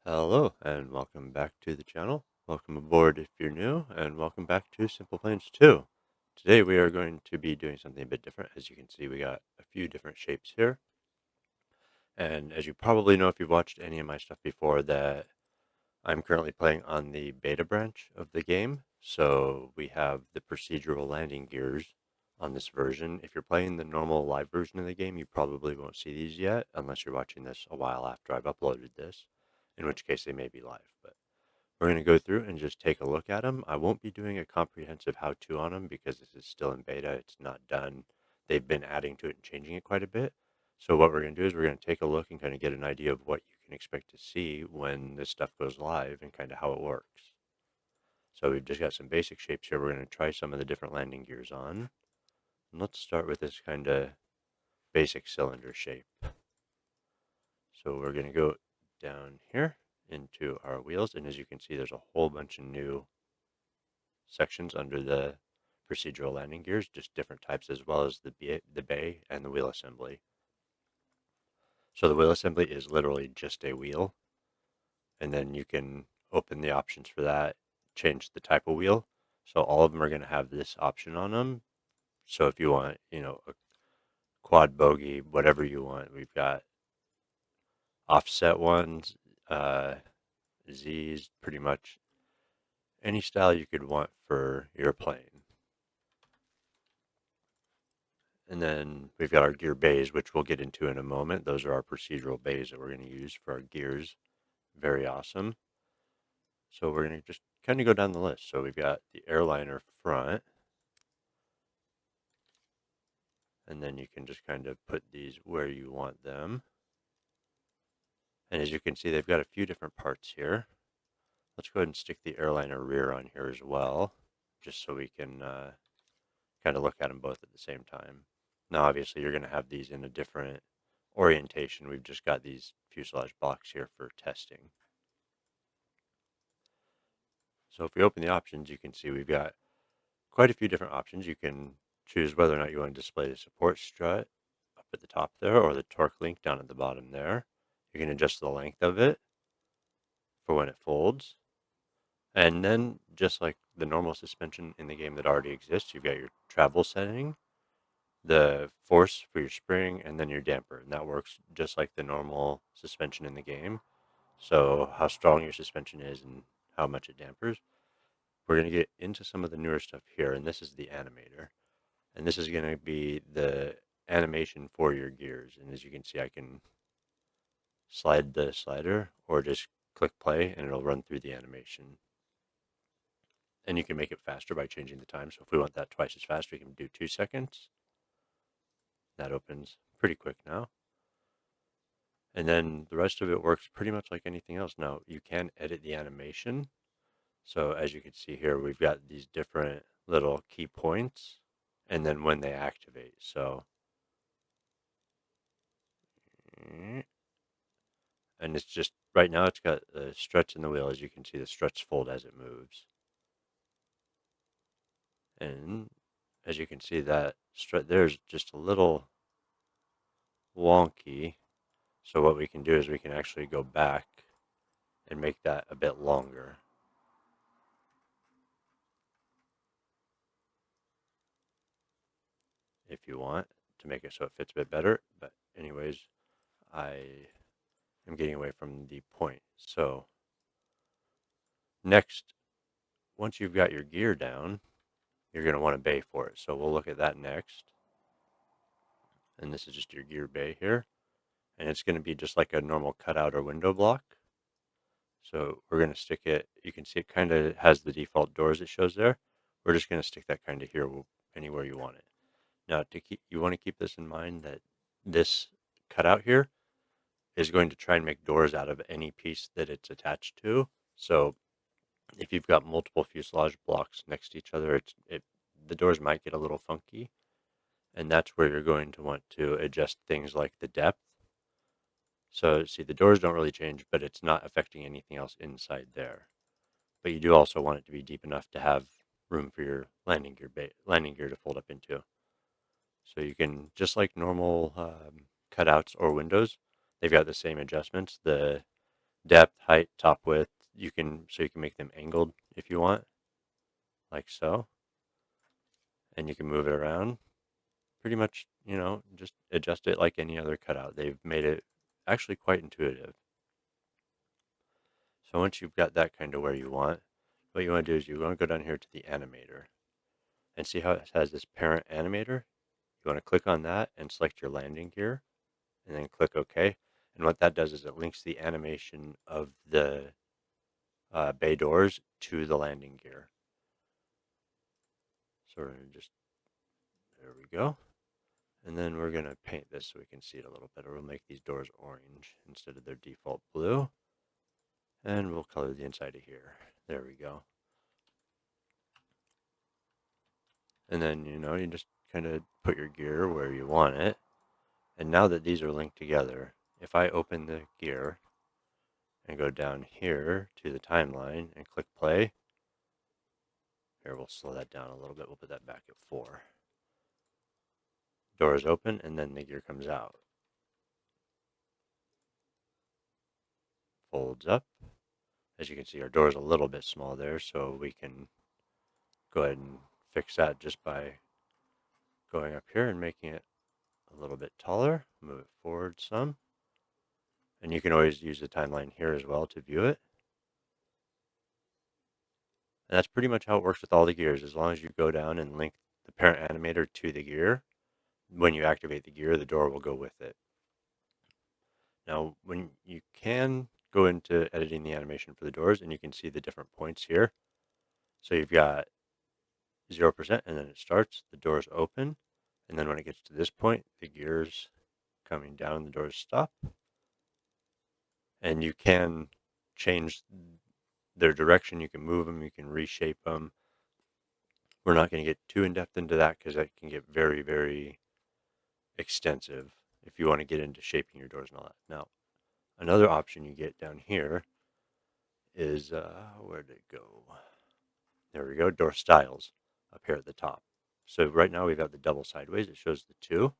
Hello and welcome back to the channel. Welcome aboard if you're new, and welcome back to SimplePlanes 2. Today we are going to be doing something a bit different. As you can see, we got a few different shapes here. And as you probably know if you've watched any of my stuff before, that I'm currently playing on the beta branch of the game. So we have the procedural landing gears on this version. If you're playing the normal live version of the game, you probably won't see these yet unless you're watching this a while after I've uploaded this, in which case they may be live. But we're going to go through and just take a look at them. I won't be doing a comprehensive how-to on them because this is still in beta. It's not done. They've been adding to it and changing it quite a bit. So what we're going to do is we're going to take a look and kind of get an idea of what you can expect to see when this stuff goes live and kind of how it works. So we've just got some basic shapes here. We're going to try some of the different landing gears on. And let's start with this kind of basic cylinder shape. So we're going to go down here into our wheels, and as you can see, there's a whole bunch of new sections under the procedural landing gears, just different types, as well as the bay and the wheel assembly. So the wheel assembly is literally just a wheel, and then you can open the options for that, change the type of wheel. So all of them are going to have this option on them. So if you want, a quad bogey, whatever you want, we've got offset ones, Z's, pretty much any style you could want for your plane. And then we've got our gear bays, which we'll get into in a moment. Those are our procedural bays that we're going to use for our gears. Very awesome. So we're going to just kind of go down the list. So we've got the airliner front. And then you can just kind of put these where you want them. And as you can see, they've got a few different parts here. Let's go ahead and stick the airliner rear on here as well, just so we can kind of look at them both at the same time. Now, obviously, you're going to have these in a different orientation. We've just got these fuselage blocks here for testing. So if we open the options, you can see we've got quite a few different options. You can choose whether or not you want to display the support strut up at the top there or the torque link down at the bottom there. You can adjust the length of it for when it folds. And then, just like the normal suspension in the game that already exists, you've got your travel setting, the force for your spring, and then your damper. And that works just like the normal suspension in the game. So how strong your suspension is and how much it dampers. We're going to get into some of the newer stuff here, and this is the animator. And this is going to be the animation for your gears. And as you can see, I can slide the slider or just click play and it'll run through the animation. And you can make it faster by changing the time. So if we want that twice as fast, we can do 2 seconds. That opens pretty quick now. And then the rest of it works pretty much like anything else. Now, you can edit the animation. So as you can see here, we've got these different little key points and then when they activate. So, and it's just, right now it's got the struts in the wheel. As you can see, the struts fold as it moves. And as you can see, that strut there's just a little wonky. So what we can do is we can actually go back and make that a bit longer. If you want to make it so it fits a bit better. But anyways, I am getting away from the point. So next, once you've got your gear down, you're going to want a bay for it. So we'll look at that next. And this is just your gear bay here. And it's going to be just like a normal cutout or window block. So we're going to stick it, you can see it kind of has the default doors it shows there. We're just going to stick that kind of here anywhere you want it. Now, you want to keep this in mind that this cutout here is going to try and make doors out of any piece that it's attached to. So if you've got multiple fuselage blocks next to each other, the doors might get a little funky. And that's where you're going to want to adjust things like the depth. So see, the doors don't really change, but it's not affecting anything else inside there. But you do also want it to be deep enough to have room for your landing gear to fold up into. So you can, just like normal cutouts or windows, they've got the same adjustments. The depth, height, top width. You can make them angled if you want, like so, and you can move it around. Pretty much, just adjust it like any other cutout. They've made it actually quite intuitive. So once you've got that kind of where you want, what you want to do is you want to go down here to the animator and see how it has this parent animator. You want to click on that and select your landing gear and then click OK. And what that does is it links the animation of the bay doors to the landing gear. So we're going to just, there we go. And then we're going to paint this so we can see it a little better. We'll make these doors orange instead of their default blue. And we'll color the inside of here. There we go. And then, you just kind of put your gear where you want it. And now that these are linked together, if I open the gear and go down here to the timeline and click play, here we'll slow that down a little bit. We'll put that back at 4. Door is open and then the gear comes out. Folds up. As you can see, our door is a little bit small there, so we can go ahead and fix that just by going up here and making it a little bit taller. Move it forward some. And you can always use the timeline here as well to view it. And that's pretty much how it works with all the gears. As long as you go down and link the parent animator to the gear, when you activate the gear, the door will go with it. Now, when you can go into editing the animation for the doors, and you can see the different points here. So you've got 0%, and then it starts, the doors open, and then when it gets to this point, the gears coming down, the doors stop. And you can change their direction, you can move them, you can reshape them. We're not going to get too in-depth into that because that can get very, very extensive if you want to get into shaping your doors and all that. Now, another option you get down here is, where did it go? There we go, door styles up here at the top. So right now we've got the double sideways. It shows the 2.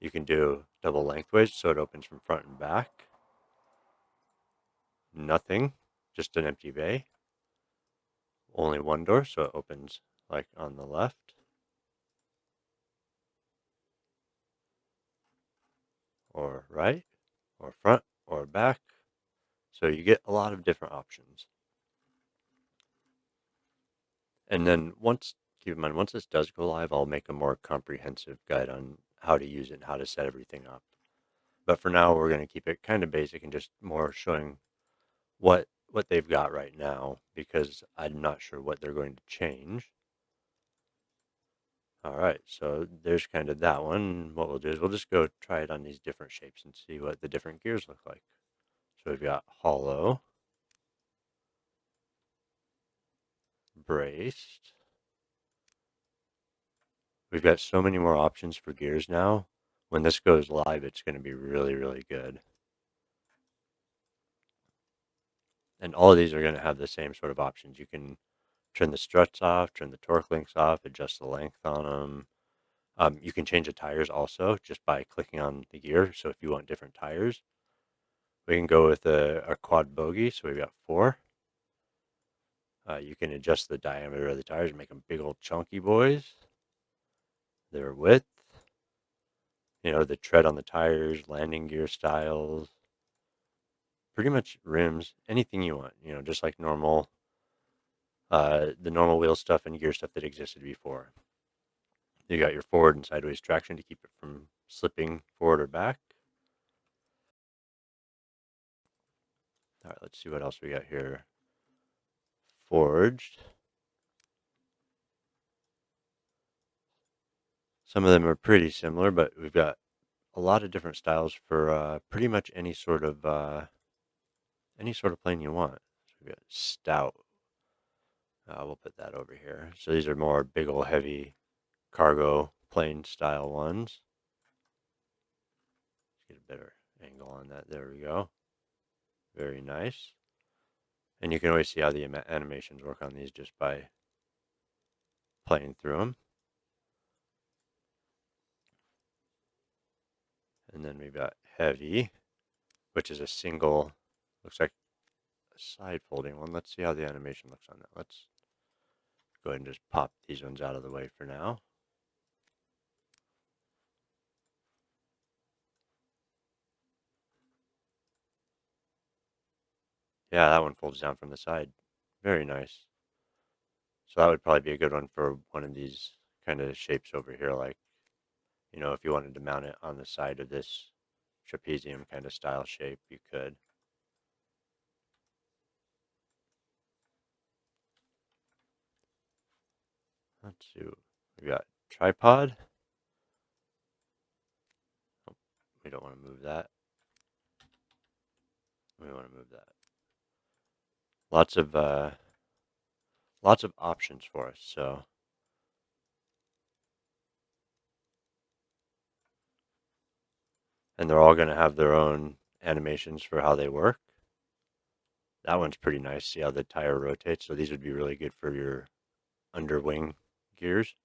You can do double lengthways, so it opens from front and back. Nothing, just an empty bay. Only one door, so it opens like on the left. Or right, or front, or back. So you get a lot of different options. And then keep in mind, once this does go live, I'll make a more comprehensive guide on how to use it and how to set everything up. But for now, we're going to keep it kind of basic and just more showing what they've got right now, because I'm not sure what they're going to change. All right, so there's kind of that one. What we'll do is we'll just go try it on these different shapes and see what the different gears look like. So we've got hollow, braced. We've got so many more options for gears now. When this goes live, it's going to be really, really good. And all of these are going to have the same sort of options. You can turn the struts off, turn the torque links off, adjust the length on them. You can change the tires also just by clicking on the gear. So if you want different tires, we can go with a quad bogey. So we've got 4. You can adjust the diameter of the tires and make them big old chunky boys. Their width, the tread on the tires, landing gear styles, pretty much rims, anything you want, just like normal, the normal wheel stuff and gear stuff that existed before. You got your forward and sideways traction to keep it from slipping forward or back. All right, let's see what else we got here. Forged. Some of them are pretty similar, but we've got a lot of different styles for pretty much any sort of plane you want. So we've got stout. We'll put that over here. So these are more big old heavy cargo plane style ones. Let's get a better angle on that. There we go. Very nice. And you can always see how the animations work on these just by playing through them. And then we've got heavy, which is a single Looks like a side folding one. Let's see how the animation looks on that. Let's go ahead and just pop these ones out of the way for now. Yeah, that one folds down from the side. Very nice. So that would probably be a good one for one of these kind of shapes over here. Like, if you wanted to mount it on the side of this trapezium kind of style shape, you could. Let's see. We got tripod. Oh, we don't want to move that. We want to move that. Lots of options for us. So, and they're all going to have their own animations for how they work. That one's pretty nice. See how the tire rotates. So these would be really good for your underwing gears.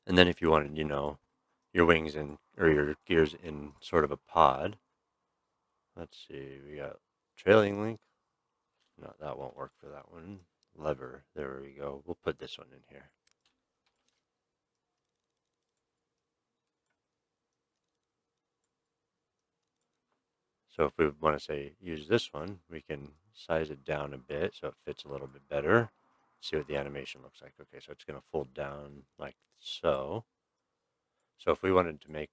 And then if you wanted, your wings in or your gears in sort of a pod. Let's see. We got trailing link. No, that won't work for that one. Lever. There we go. We'll put this one in here. So if we want to say use this one, we can size it down a bit so it fits a little bit better. See what the animation looks like. Okay, so it's going to fold down like so. So if we wanted to make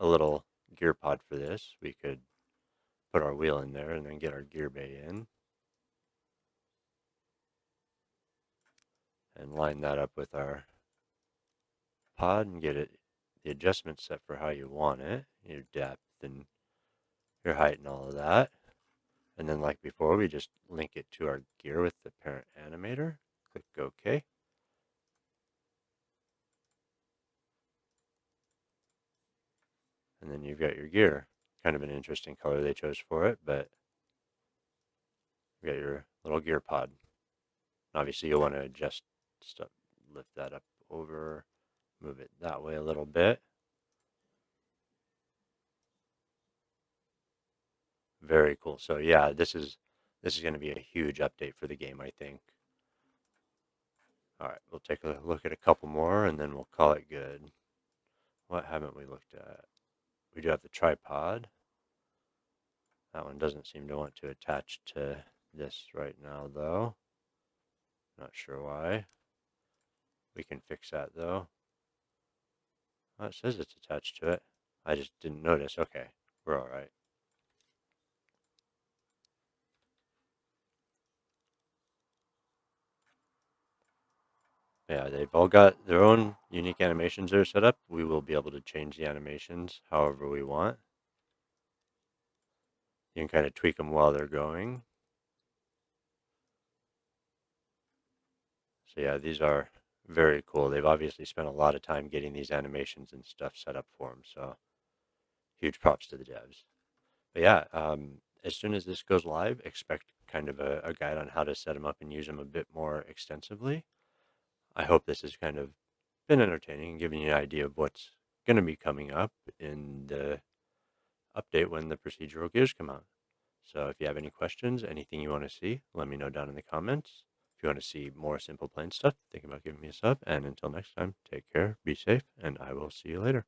a little gear pod for this, we could put our wheel in there and then get our gear bay in and line that up with our pod and get the adjustment set for how you want it, your depth and your height and all of that. And then like before, we just link it to our gear with the parent animator. Click OK. And then you've got your gear. Kind of an interesting color they chose for it, but you got your little gear pod. Obviously, you'll want to adjust stuff, lift that up over, move it that way a little bit. Very cool. So yeah, this is going to be a huge update for the game, I think. All right, we'll take a look at a couple more, and then we'll call it good. What haven't we looked at? We do have the tripod. That one doesn't seem to want to attach to this right now, though. Not sure why. We can fix that, though. Oh, it says it's attached to it. I just didn't notice. Okay, we're all right. Yeah, they've all got their own unique animations that are set up. We will be able to change the animations however we want. You can kind of tweak them while they're going. So yeah, these are very cool. They've obviously spent a lot of time getting these animations and stuff set up for them. So huge props to the devs. But yeah, as soon as this goes live, expect kind of a guide on how to set them up and use them a bit more extensively. I hope this has kind of been entertaining and giving you an idea of what's going to be coming up in the update when the procedural gears come out. So if you have any questions, anything you want to see, let me know down in the comments. If you want to see more SimplePlane stuff, think about giving me a sub. And until next time, take care, be safe, and I will see you later.